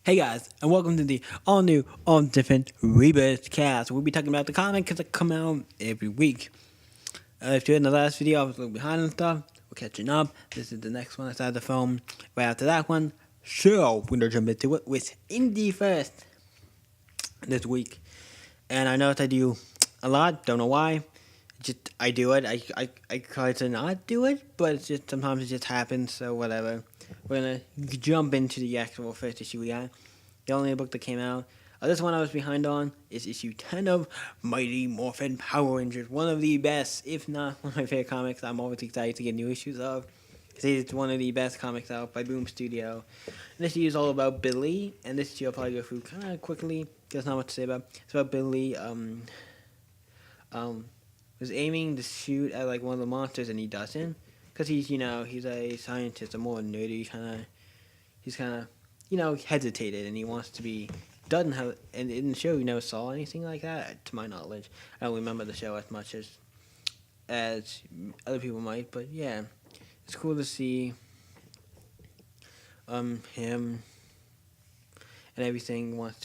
Hey guys, and welcome to the all new, all different rebirthcast. We'll be talking about the comics that come out every week. If you're in the last video, I was a little behind and stuff. We're catching up. This is the next one I started to film right after that one. So, we're gonna jump into it with Indie first this week. And I know that I do a lot, don't know why. Just I do it. I try to not do it, but it's just sometimes it just happens, so whatever. We're gonna jump into the actual first issue we got. The only book that came out. This one I was behind on is issue 10 of Mighty Morphin Power Rangers. One of the best, if not one of my favorite comics. I'm always excited to get new issues of. Because it's one of the best comics out by Boom Studio. And this issue is all about Billy. And this issue I'll probably go through kind of quickly. There's not much to say about. It's about Billy was aiming to shoot at like one of the monsters and he doesn't. Because he's a scientist, a more nerdy he's kind of hesitated, and he wants to be, doesn't have, and in the show you never saw anything like that, to my knowledge. I don't remember the show as much as other people might, but yeah, it's cool to see him and everything. He wants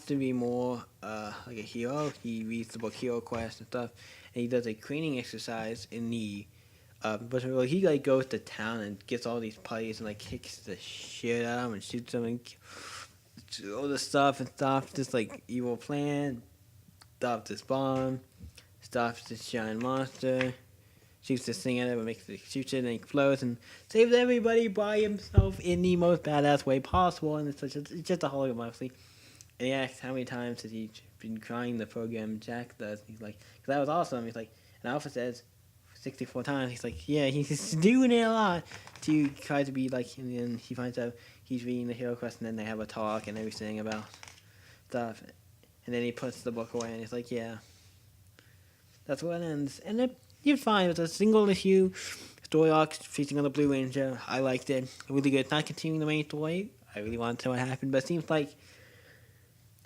to be more like a hero. He reads the book Hero Quest and stuff, and he does a training exercise in the but he like goes to town and gets all these puppies and like kicks the shit out of them and shoots them and all the stuff and stuff. This like evil plan, stops this bomb, stops this giant monster, shoots this thing at it, but shoots it and it explodes and saves everybody by himself in the most badass way possible. And it's just a Hollywood mostly. And he asks how many times has he been trying the program Jack does. And he's like, because that was awesome. He's like, and Alpha says 64 times. He's like, yeah, he's doing it a lot to try to be like, and then he finds out he's reading the Hero Quest, and then they have a talk and everything about stuff. And then he puts the book away, and he's like, yeah, that's where it ends. And you're fine. It's a single issue story arc featuring on the Blue Ranger. I liked it. Really good. It's not continuing the main story. I really want to know what happened, but it seems like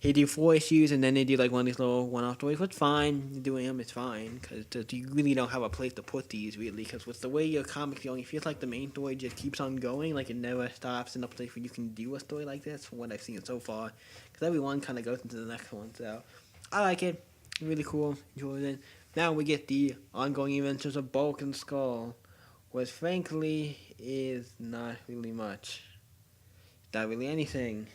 they do 4 issues, and then they do like one of these little one-off stories, which fine. Doing them is fine, because you really don't have a place to put these, really, because with the way your comic's going, it feels like the main story just keeps on going, like it never stops in a place where you can do a story like this, from what I've seen so far, because every one kind of goes into the next one, so I like it. Really cool. Enjoyed it. Now we get the ongoing adventures of Bulk and Skull, which frankly is not really much. Not really anything.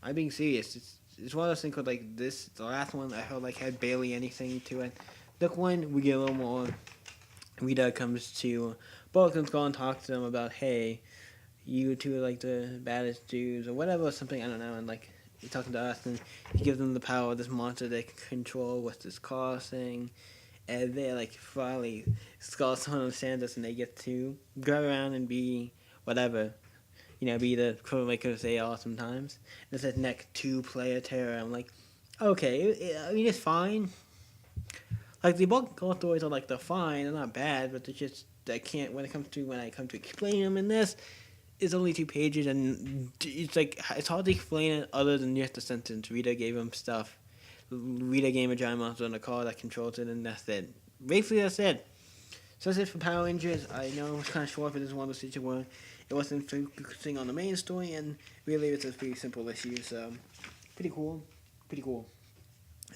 I'm being serious. It's one of those things with like this. The last one I felt like had barely anything to it. The one we get a little more. Rita comes to Bulk and Skull and talks to them about, hey, you two are like the baddest dudes or whatever, or something, I don't know. And like he's talking to us, and he gives them the power of this monster they can control with this car thing. And they're like finally Skull someone understands us, and they get to go around and be whatever. Be the troublemakers they are sometimes. And it says next 2-player terror. I'm like, okay, I mean, it's fine. Like, the bulk stories are like, they're fine, they're not bad, but they're just, I can't, when I come to explain them in this, it's only 2 pages, and it's like, it's hard to explain it other than just a sentence. Rita gave him stuff. Rita gave him a giant monster in the car that controls it, and that's it. Basically, that's it. So that's it for Power Rangers. I know it's kind of short, but this is one of those situations where it wasn't focusing on the main story, and really it's a pretty simple issue, so pretty cool.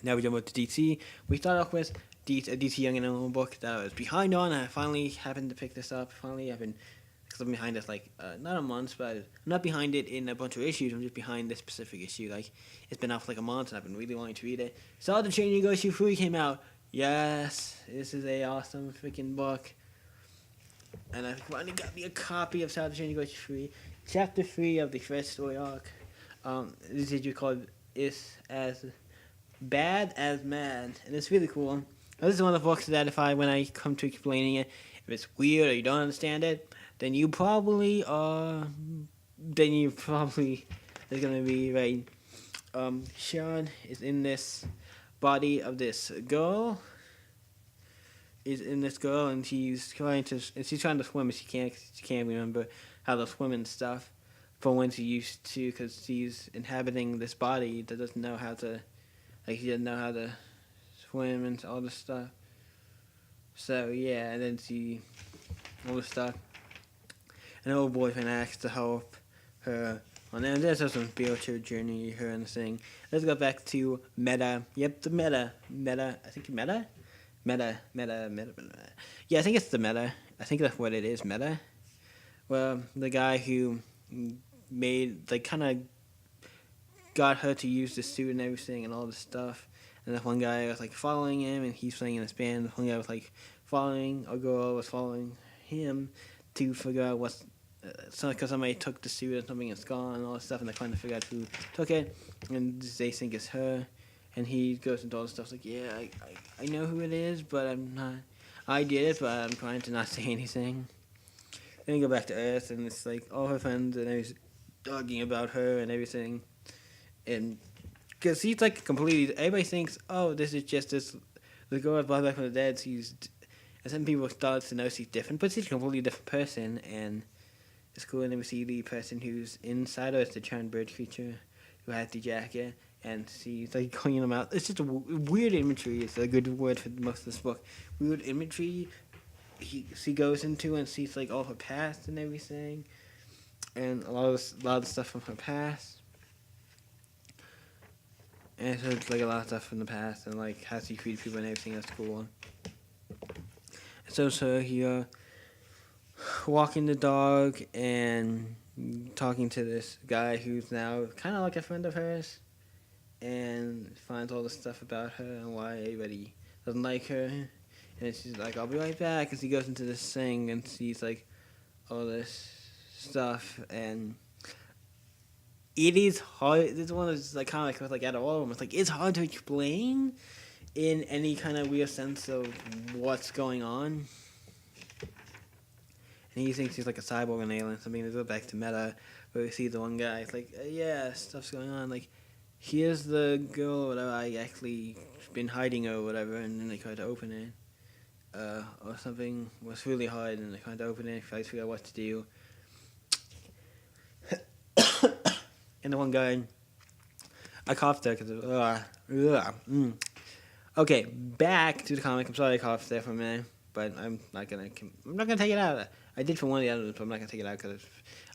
Now we jump up to DC. We start off with a DC Young and Animal book that I was behind on. I finally happened to pick this up. Because I'm behind this like, not a month, but I'm not behind it in a bunch of issues. I'm just behind this specific issue. Like, it's been out for like a month, and I've been really wanting to read it. Saw the Changing Go issue 3 came out. Yes, this is a awesome freaking book. And I finally got me a copy of South Changing Go 3, Chapter 3 of the first story arc. This issue called Is As Bad as Mad, and it's really cool. Now, this is one of the books that when I come to explaining it, if it's weird or you don't understand it, then you probably there's gonna be right. Sean is in this body of this girl. And she's trying to swim, and she can't remember how to swim and stuff from when she used to, because she's inhabiting this body that doesn't know how to, like, she doesn't know how to swim and all this stuff. So yeah, and then all this stuff, and her old boyfriend asks to help her Well, now there's some spiritual journey here in this thing. Let's go back to Meta. Yep, the Meta. Meta. I think Meta? Meta. Yeah, I think it's the Meta. I think that's what it is, Meta. Well, the guy who kind of got her to use the suit and everything and all this stuff. And that one guy was, following him, and he's playing in this band. The one guy was, a girl was following him to figure out what's, because somebody took the suit or something, it's gone and all this stuff, and they're trying to figure out who took it, and they think it's her. And he goes into all this stuff, yeah, I know who it is, but I'm not, I did it, but I'm trying to not say anything. Then you go back to Earth, and it's all her friends, and he's talking about her and everything. And because he's completely, everybody thinks, oh, this is just the girl was brought back from the dead. And some people start to notice he's different, but she's a completely different person. And it's cool. And then we see the person who's inside her, it's the giant bird creature who has the jacket, and she's calling him out. It's just a weird imagery. It's a good word for most of this book. Weird imagery. She goes into and sees all her past and everything, and a lot of stuff from her past. And so it's a lot of stuff from the past, and how she treats people and everything. That's cool. And so it's her here walking the dog and talking to this guy who's now kind of a friend of hers, and finds all this stuff about her and why everybody doesn't like her. And she's I'll be right back, as he goes into this thing and sees all this stuff. And it is hard. This is one of those kind of out of all of them, it's hard to explain in any kind of weird sense of what's going on. And he thinks he's a cyborg, an alien, something. They go back to Meta, where we see the one guy. It's yeah, stuff's going on. Here's the girl or whatever I actually been hiding or whatever, and then they try to open it. Or something was really hard, and they tried to open it, tried to figure out what to do. And the one guy, I coughed there because Okay, back to the comic. I'm sorry I coughed there for a minute, but I'm not gonna take it out. I did for one of the others, but I'm not gonna take it out because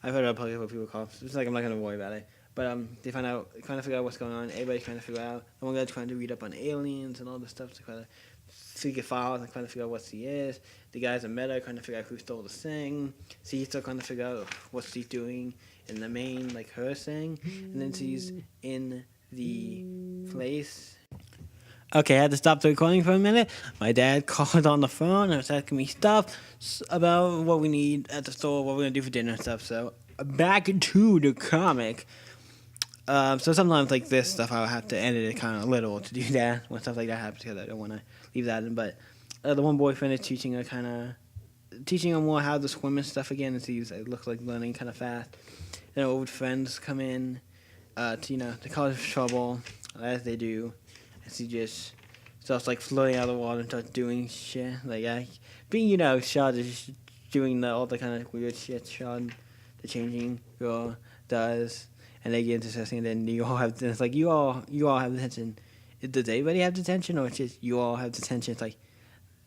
I've heard other people cough. It's I'm not gonna worry about it. But they trying to figure out what's going on. Everybody's trying to figure out. The one guy's trying to read up on aliens and all this stuff to kind of figure files and trying to figure out what she is. The guys in Meta trying to figure out who stole the thing. She's still trying to figure out what she's doing in the main, her thing. And then she's in the place. Okay, I had to stop the recording for a minute. My dad called on the phone and was asking me stuff about what we need at the store, what we're going to do for dinner and stuff. So, back to the comic. So sometimes this stuff I'll have to edit it kind of a little to do that when stuff like that happens, because I don't want to leave that in. But the one boyfriend is teaching her more how to swim and stuff again, and she's looks learning kind of fast. And her old friends come in to cause trouble, as they do, and she just starts floating out of the water and starts doing shit being Shaw is doing all the kind of weird shit Shaw the changing girl does. And they get into something, and then you all have. It's you all have detention. Does everybody have detention, or it's just you all have detention? It's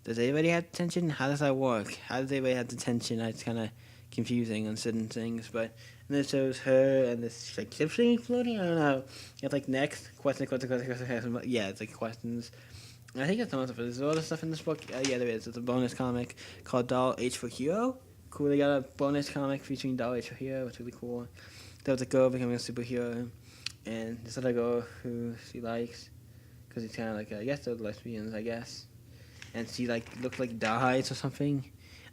does everybody have detention? How does that work? How does everybody have detention? It's kind of confusing on certain things, but and then it shows her and this ship thing floating. I don't know. It's next question. Yeah, it's questions. And I think it's not. There's other stuff in this book. Yeah, there is. It's a bonus comic called Doll H for Hero. Cool. They got a bonus comic featuring Doll H for Hero. It's really cool. There was a girl becoming a superhero, and this other girl who she likes, because it's kind of I guess they're lesbians, I guess, and she looks dies or something.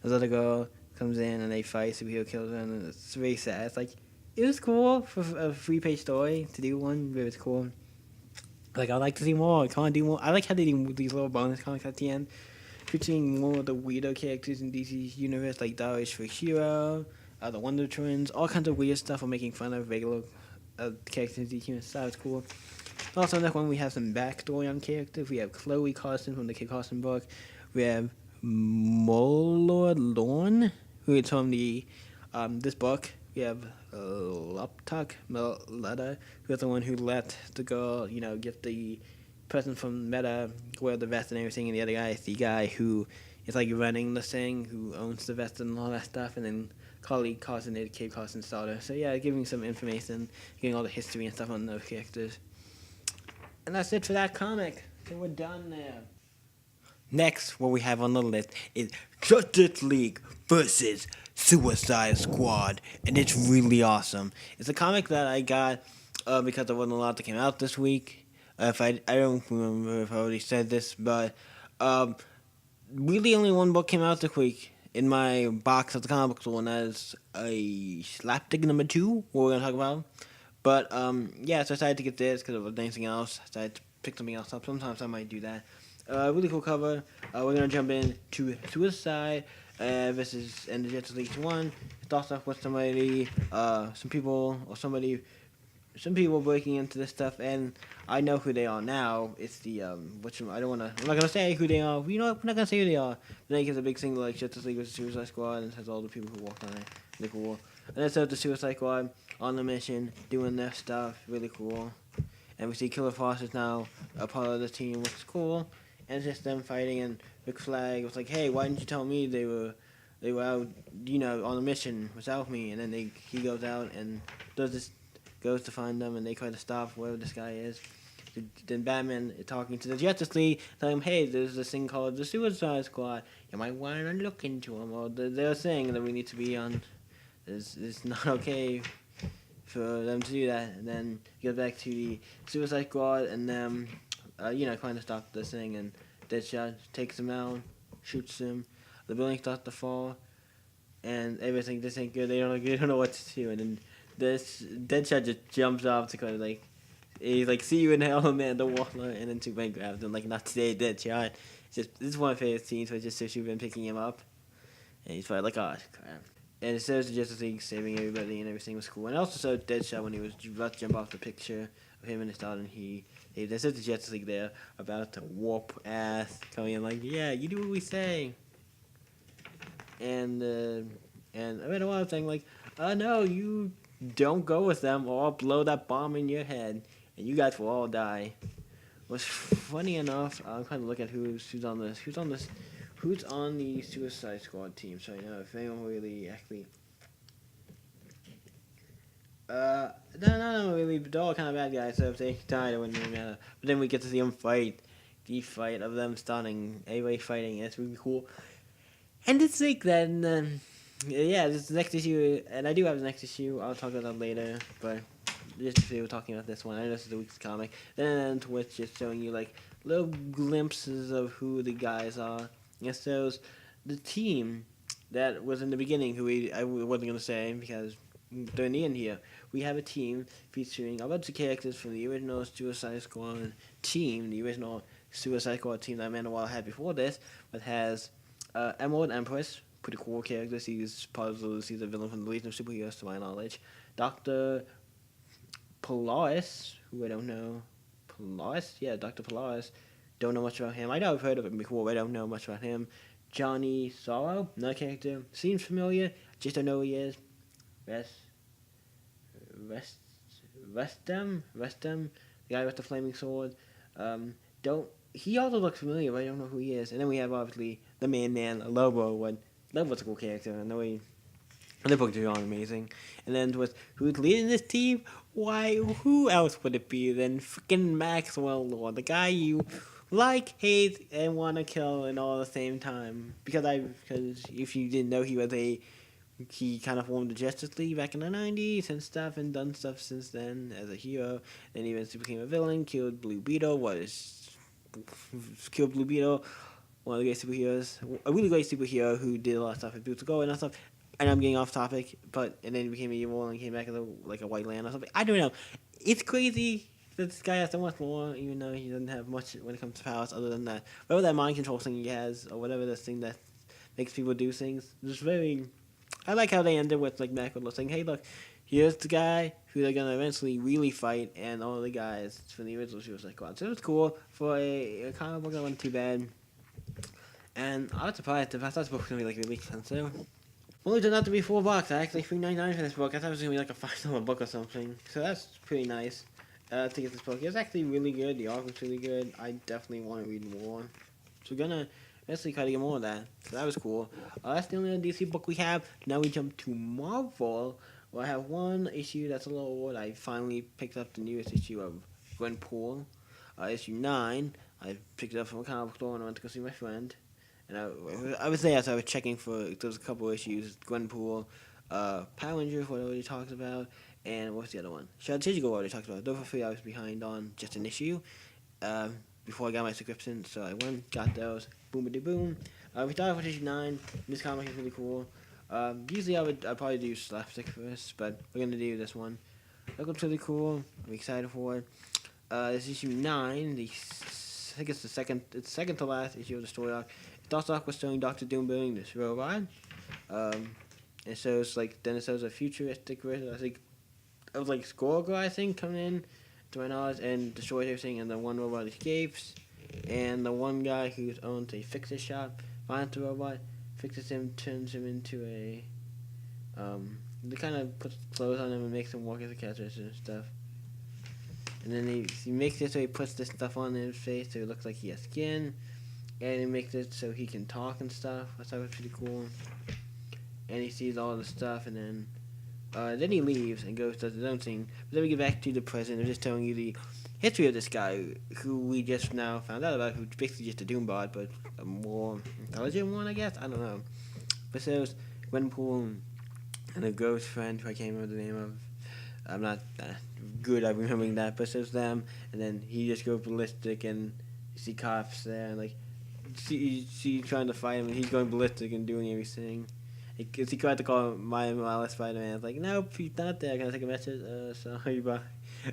This other girl comes in and they fight, superhero kills her, and it's very sad. It's it was cool for a 3-page story to do one, but it's cool. I'd like to see more. I can't do more. I how they do these little bonus comics at the end, featuring more of the weirdo characters in DC's universe, like Doll H for Hero, the Wonder Twins, all kinds of weird stuff for making fun of regular characters in DC. So that was cool. Also, in that one, we have some backstory on characters. We have Chloe Carson from the Kid Carson book. We have Molor Lorne, who is from the this book. We have Loptuk Meletta, who is the one who let the girl, get the person from Meta wear the vest and everything, and the other guy is the guy who it's like running the thing, who owns the vest and all that stuff, and then colleague Carson, Kate Carson starter. So yeah, giving some information, getting all the history and stuff on those characters. And that's it for that comic. So we're done there. Next, what we have on the list is Justice League versus Suicide Squad, and it's really awesome. It's a comic that I got because there wasn't a lot that came out this week. If I don't remember if I already said this, but really only one book came out this week in my box at the comic book store, and that is a Slapstick #2, what we're going to talk about. But yeah, so I decided to get this because of anything else. I decided to pick something else up. Sometimes I might do that. Really cool cover. We're going to jump in to Suicide versus and the Justice League 1. It starts off with some people breaking into this stuff, and I know who they are now. It's the I'm not gonna say who they are. You know what? We're not gonna say who they are. But then it gives a big single like Justice League versus Suicide Squad, and it has all the people who walked on it. Really cool. And then it shows the Suicide Squad on the mission, doing their stuff. Really cool. And we see Killer Frost is now a part of the team, which is cool. And it's just them fighting, and Rick Flag was like, "Hey, why didn't you tell me they were out, on a mission without me?" And then he goes out and goes to find them, and they try to stop whoever this guy is. Then Batman is talking to the Justice League, telling him, "Hey, there's this thing called the Suicide Squad. You might want to look into them." Or they're saying that we need to be on. It's not okay for them to do that. And then he goes back to the Suicide Squad, and them, trying to stop this thing. And Deadshot takes him out, shoots him. The building starts to fall, and everything just ain't good. They don't know what to do. And then this Deadshot just jumps off to kind of he's like, "See you in hell, Amanda Waller," and then Superman grabs him, like, "Not today, Deadshot." This is one of my favorite scenes, where just Superman picking him up, and he's probably like, "Oh crap." And it shows the Justice League saving everybody, and everything was cool. And also showed Deadshot when he was about to jump off the picture of him and his daughter, and they said the Justice League there about to whoop ass, coming in like, "Yeah, you do what we say." And I read a lot of things like, "No, you don't go with them, or I'll blow that bomb in your head, and you guys will all die." Was funny enough. I'm trying to look at who's on the Suicide Squad team, so I know if anyone really actually. No, really, they're all kind of bad guys. So if they died, it wouldn't really matter. But then we get to see them fight. The fight of them stunning, everybody fighting. It's really cool. And it's like that, and then this is the next issue, and I do have the next issue. I'll talk about that later, but just if we were talking about this one, I know this is the week's comic. Then to which just showing you like little glimpses of who the guys are. It shows the team that was in the beginning, who I wasn't gonna say because they're in the end here. We have a team featuring a bunch of characters from the original Suicide Squad team, the original Suicide Squad team that Amanda Waller had before this, but has Emerald Empress, pretty cool character. He's a villain from the Legion of Superheroes, to my knowledge. Dr. Polaris, who I don't know. Dr. Polaris. Don't know much about him. I know I've heard of him before, but I don't know much about him. Johnny Sorrow, another character. Seems familiar, just don't know who he is. Restem, the guy with the flaming sword. He also looks familiar, but I don't know who he is. And then we have, obviously, the man, Lobo. Lobo's a cool character. I know the books are all amazing. And then with who's leading this team? Why, who else would it be than freaking Maxwell Lord, the guy you like, hate, and want to kill and all at the same time. Because if you didn't know, he kind of formed the Justice League back in the 90s and stuff, and done stuff since then as a hero. Then he eventually became a villain, killed Blue Beetle, one of the great superheroes, a really great superhero who did a lot of stuff with Boots of Gold and all stuff. And I'm getting off topic, and then he became evil and came back as a white land or something. I don't know. It's crazy that this guy has so much more, even though he doesn't have much when it comes to powers other than that. Whatever that mind control thing he has, or whatever this thing that makes people do things. I like how they ended with like Macro saying, "Hey, look, here's the guy who they're gonna eventually really fight, and all the guys from the original Suicide Squad." So it was cool for a comic book that wasn't too bad. And I was surprised. I thought this book was gonna be like really expensive. Well, it turned out to be $4. I actually $3.99 for this book. I thought it was gonna be like a $5 book or something. So that's pretty nice to get this book. It was actually really good. The art was really good. I definitely want to read more. So we're gonna Eventually try to get more of that. So that was cool. That's the only DC book we have. Now we jump to Marvel. Well, I have one issue that's a little old. I finally picked up the newest issue of Gwenpool. Issue 9. I picked it up from a comic book store and I went to go see my friend. And I was there, so I was checking for, there was a couple issues, Gwenpool, Power Rangers, what he talks about, and what's the other one? Strategical, what he talks about. Those were 3 I was behind on just an issue before I got my subscription, so I went, got those, boom. We started with issue 9. This comic is really cool. Usually I'd probably do Slapstick first, but we're going to do this one. That looks really cool. I'm excited for it. This issue 9, I think it's the second to last issue of the story arc. It starts off with showing Dr. Doom building this robot. And so it's like, then it shows a futuristic version, I think, of like Squirrel, I think, coming in, to my knowledge, and destroys everything, and the one robot escapes. And the one guy who owns a fix-it shop finds the robot, fixes him, turns him into a, they kind of puts clothes on him and makes him walk as a catcher and stuff. And then he makes it so he puts this stuff on his face so it looks like he has skin. And he makes it so he can talk and stuff. That's pretty cool. And he sees all the stuff, and then he leaves and goes does his own thing. But then we get back to the present. I'm just telling you the history of this guy, who we just now found out about, who's basically just a Doombot, but a more intelligent one, I guess. I don't know. But so there's Gwenpool and a ghost friend who I can't remember the name of. I'm not good at remembering that, but so it's them. And then he just goes ballistic, and you see cops there, and like see trying to fight him, and he's going ballistic and doing everything. Because he tried to call my Spider-Man. I was like, nope, he's not there. Can I take a message? Sorry, bye.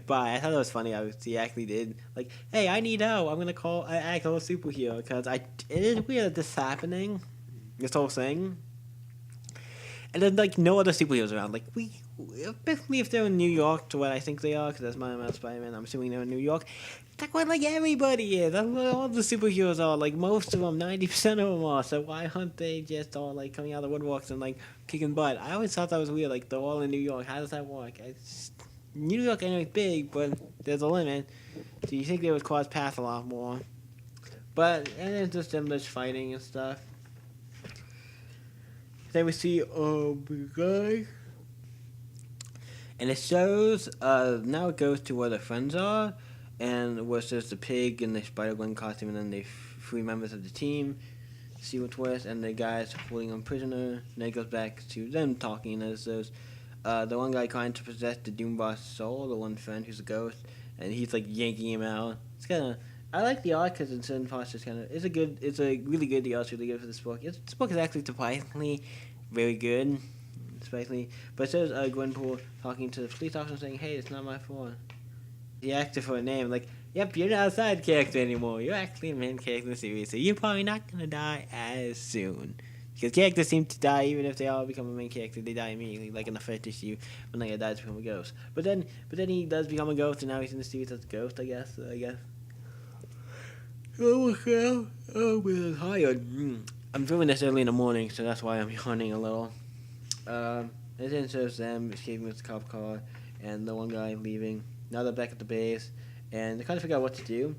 I thought it was funny how he actually did. Like, hey, I need help. I'm going to call an actual superhero. Because it is weird that this is happening. This whole thing. And then, like, no other superheroes around. Like, basically, if they're in New York, to what I think they are, because that's my Spider-Man, I'm assuming they're in New York. That's what, like, everybody is. That's what all the superheroes are. Like, most of them, 90% of them are. So why aren't they just all, like, coming out of the woodworks and, like, kicking butt? I always thought that was weird. Like, they're all in New York. How does that work? New York ain't really big, but there's a limit. So you think they would cross paths a lot more. But, and it's just them just fighting and stuff. Then we see big guy. And it shows, now it goes to where the friends are. And where there's the pig and the Spider-Gwen costume, and then the 3 members of the team see what's worse, and the guys holding them prisoner. And then it goes back to them talking, and there's the one guy trying to possess the Doombot's soul, the one friend who's a ghost, and he's like yanking him out. It's kind of, I like the art because in certain parts it's kind of, it's a really good, the art's really good for this book. This book is actually surprisingly very good, surprisingly. But it says Gwenpool talking to the police officer saying, hey, it's not my fault. He asked her for a name, like, yep, you're not a side character anymore. You're actually a main character in the series, so you're probably not going to die as soon. Because characters seem to die, even if they all become a main character, they die immediately, like in the first issue, when the guy dies to become a ghost. But then he does become a ghost, and now he's in the series as a ghost, I guess. Oh, well, I'm tired. I'm doing this early in the morning, so that's why I'm yawning a little. And then it shows them escaping with the cop car, and the one guy leaving. Now they're back at the base, and they kind of figure out what to do.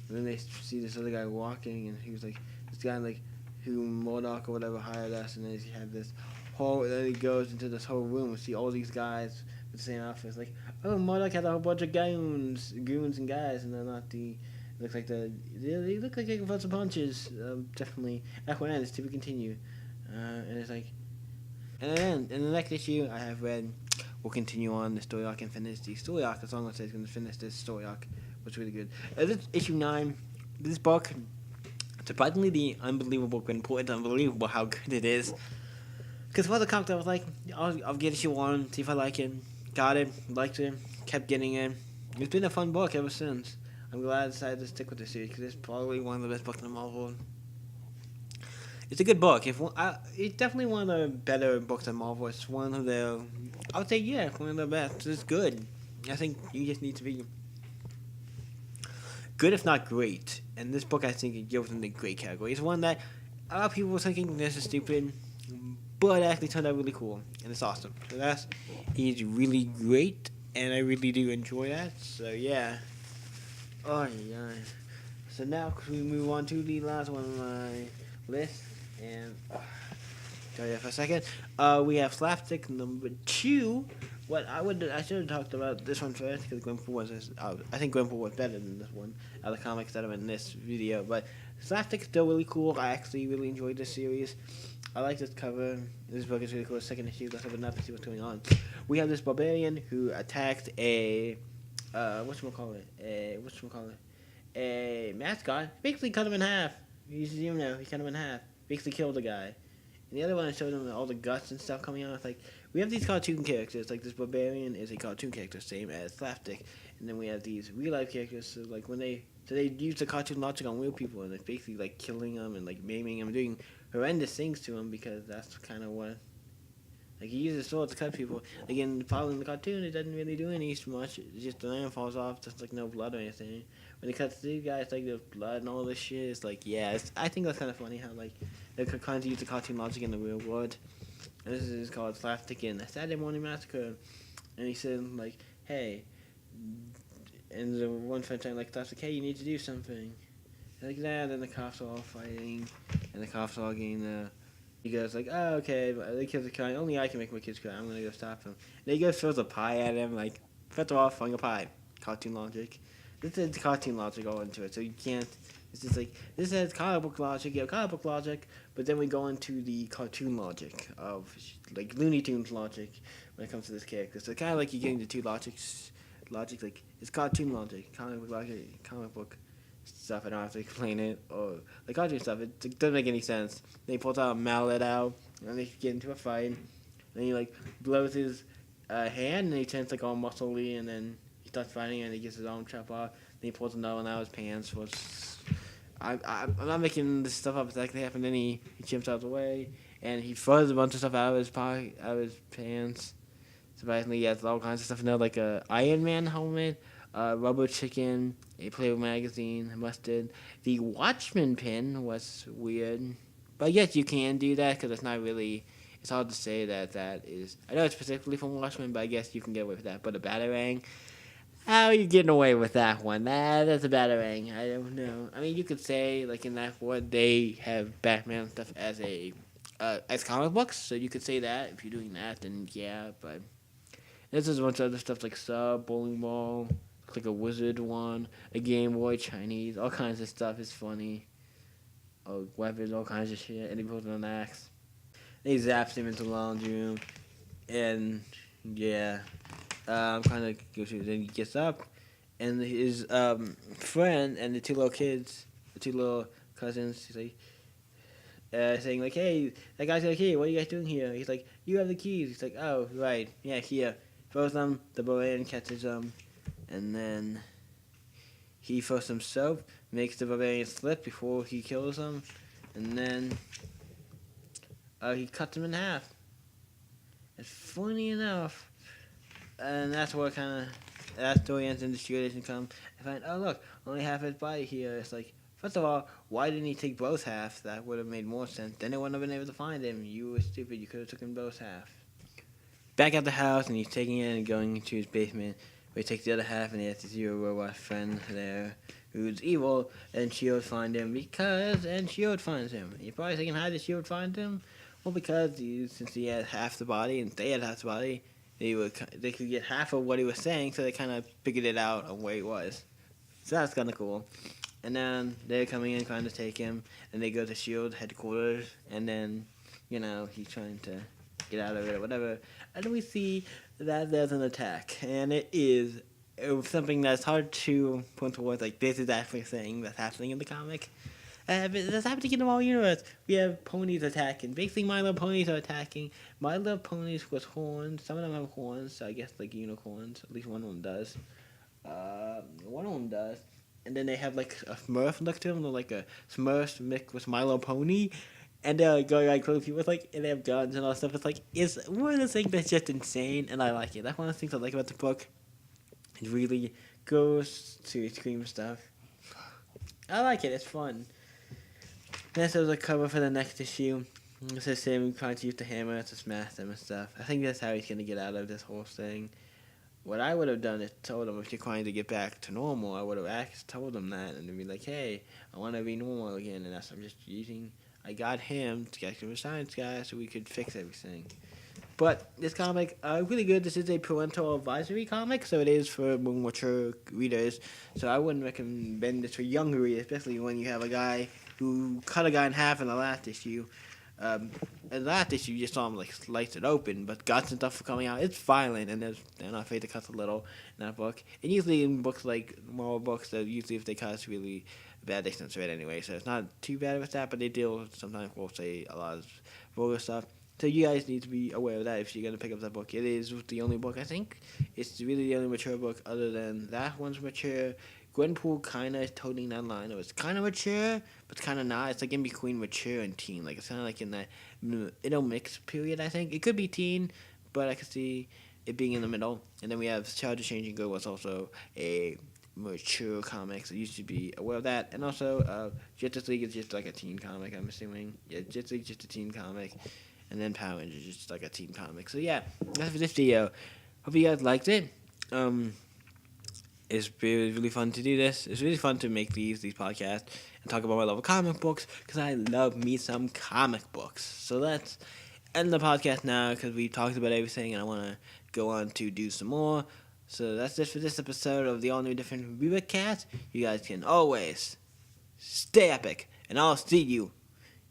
And then they see this other guy walking, and he was like, this guy like, who MODOK or whatever hired us, and then you have this whole, then he goes into this whole room and see all these guys with the same outfits. Like, oh, MODOK has a whole bunch of goons and guys, and they're not the, looks like they look like they can put some punches. Definitely. Aquaman is to be continued. And it's like, and then in the next issue I have read, we'll continue on the story arc and finish the story arc. As long as it's going to finish this story arc, which is really good. This is issue 9. This book, surprisingly, the unbelievable Gwenpool. It's unbelievable how good it is. Because for the comic, I was like, I'll get issue 1, see if I like it. Got it, liked it, kept getting it. It's been a fun book ever since. I'm glad I decided to stick with the series because it's probably one of the best books in the Marvel. It's a good book. It's definitely one of the better books in Marvel. It's one of the, I would say, yeah, one of the best. It's good. I think you just need to be good, if not great. And this book, I think, it goes in the great category. It's one that a lot of people were thinking this is stupid, but it actually turned out really cool, and it's awesome. So he's really great, and I really do enjoy that. So yeah. Oh yeah. So now we move on to the last one of my list, and tell you for a second. We have slapstick number 2. I should have talked about this one first because Gwenpool was I think Gwenpool was better than this one out of the comics that are in this video. But slapstick is still really cool. I actually really enjoyed this series. I like this cover. This book is really cool. Second issue. Let's open it up and see what's going on. We have this barbarian who attacked a a mascot. Basically cut him in half. He cut him in half. Basically killed the guy. And the other one showed him all the guts and stuff coming out. It's like, we have these cartoon characters. Like, this barbarian is a cartoon character, same as Slapstick. And then we have these real-life characters. So, like, they use the cartoon logic on real people. And it's basically, like, killing them and, like, maiming them. Doing horrendous things to them because that's kind of what... Like, he uses swords to cut people. Again, following the cartoon, it doesn't really do any much. It's just the lamb falls off. There's, like, no blood or anything. When it cuts these guys, like, there's blood and all this shit. It's like, yeah, I think that's kind of funny how, like, they're trying to use the cartoon logic in the real world. And this is called Slapstick in a Saturday Morning Massacre. And he said, like, hey, and the one friend saying, like, Slapstick, hey, you need to do something. And like, nah, then the cops are all fighting, and the cops are all getting, he goes like, oh, okay, the kids are crying. Only I can make my kids cry. I'm going to go stop them. And he goes, throws a pie at him. Like, first of all, throwing a pie. Cartoon logic. This is cartoon logic all into it. So you can't, it's just like, this has comic book logic, you have comic book logic, but then we go into the cartoon logic of, like, Looney Tunes logic when it comes to this character. So kind of like you're getting the two logics, like, it's cartoon logic, comic book logic, comic book stuff. I don't have to explain it, or like cartoon stuff. It doesn't make any sense. Then he pulls out a mallet out, and they get into a fight. And then he like blows his hand, and he turns like all muscly, and then he starts fighting, and he gets his arm chopped off. Then he pulls another one out of his pants. Which I'm not making this stuff up. It's actually happened. Then he jumps out of the way, and he throws a bunch of stuff out of his pocket, out of his pants. Surprisingly, he has all kinds of stuff in there, like a Iron Man helmet, rubber chicken, a Playboy magazine, mustard. The Watchman pin was weird, but yes, you can do that because it's not really. It's hard to say that is. I know it's specifically from Watchmen, but I guess you can get away with that. But a batarang, how are you getting away with that one? That's a batarang. I don't know. I mean, you could say like in that world they have Batman stuff as comic books, so you could say that if you're doing that, then yeah. But this is a bunch of other stuff like sub, bowling ball, like a wizard one, a Game Boy, Chinese, all kinds of stuff. It's funny. Oh, weapons, all kinds of shit. And he pulls an axe. And he zaps him into the laundry room. And, yeah. I'm kind of confused. Then he gets up. And his friend and the two little kids, the two little cousins, he's like, saying like, hey, that guy's like, hey, what are you guys doing here? He's like, you have the keys. He's like, oh, right. Yeah, here. Throws them. The barbarian catches them. And then he throws some soap, makes the barbarian slip before he kills him, and then he cuts him in half. And funny enough, and that's where that story ends in the situation come. I find, oh look, only half his body here. It's like, first of all, why didn't he take both halves? That would have made more sense. Then they wouldn't have been able to find him. You were stupid. You could have taken both halves. Back at the house, and he's taking it and going into his basement. He takes the other half, and he has his robot friend there who's evil, and S.H.I.E.L.D. find him and S.H.I.E.L.D. finds him. You're probably thinking, how did S.H.I.E.L.D. find him? Well, because since he had half the body and they had half the body, they could get half of what he was saying, so they kind of figured it out of where he was. So that's kind of cool. And then they're coming in trying to take him, and they go to S.H.I.E.L.D. headquarters, and then, he's trying to get out of it or whatever. And we see that there's an attack, and it is something that's hard to point towards, like, this is actually a thing that's happening in the comic. But that's happening in the Marvel Universe. We have ponies attacking. Basically, My Little Ponies are attacking. My Little Ponies with horns. Some of them have horns, so I guess, like, unicorns. At least one of them does. And then they have, like, a Smurf next to them. They're like a Smurf mixed with My Little Pony. And they're going like close people, like, and they have guns and all that stuff. It's like, it's one of the things that's just insane, and I like it. That's one of the things I like about the book. It really goes to extreme stuff. I like it. It's fun. Next, there's a cover for the next issue. It says him trying to use the hammer to smash them and stuff. I think that's how he's gonna get out of this whole thing. What I would have done is told him if you're trying to get back to normal, I would have told him that and be like, hey, I want to be normal again, and that's I'm just using. I got him to get to a science guy so we could fix everything. But this comic, really good. This is a parental advisory comic, so it is for more mature readers. So I wouldn't recommend this for younger readers, especially when you have a guy who cut a guy in half in the last issue. In the last issue, you just saw him like slice it open, but guts and stuff are coming out. It's violent, and they're not afraid to cut a little in that book. And usually in books like moral books, usually if they cut, it's really bad. They censor it anyway, so it's not too bad with that. But they deal sometimes will say a lot of vulgar stuff. So you guys need to be aware of that if you're going to pick up that book. It is the only book, I think. It's really the only mature book other than that one's mature. Gwenpool kind of toting that line. It's kind of mature, but it's kind of not. It's like in between mature and teen. Like it's kind of like in that mix period, I think. It could be teen, but I could see it being in the middle. And then we have Child is Changing Good was also a mature comic, so you should be aware of that. And also, Justice League is just like a teen comic, I'm assuming. Yeah, Justice League is just a teen comic. And then Power Rangers is just like a teen comic. So yeah, that's for this video. Hope you guys liked it. It's really fun to do this. It's really fun to make these podcasts and talk about my love of comic books because I love me some comic books. So let's end the podcast now because we talked about everything and I want to go on to do some more. So that's it for this episode of the all new different rebirthcast. You guys can always stay epic, and I'll see you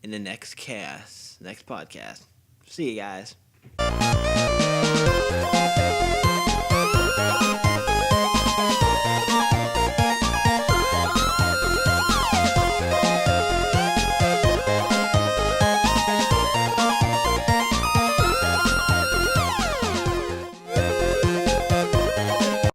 in the next podcast. See you guys.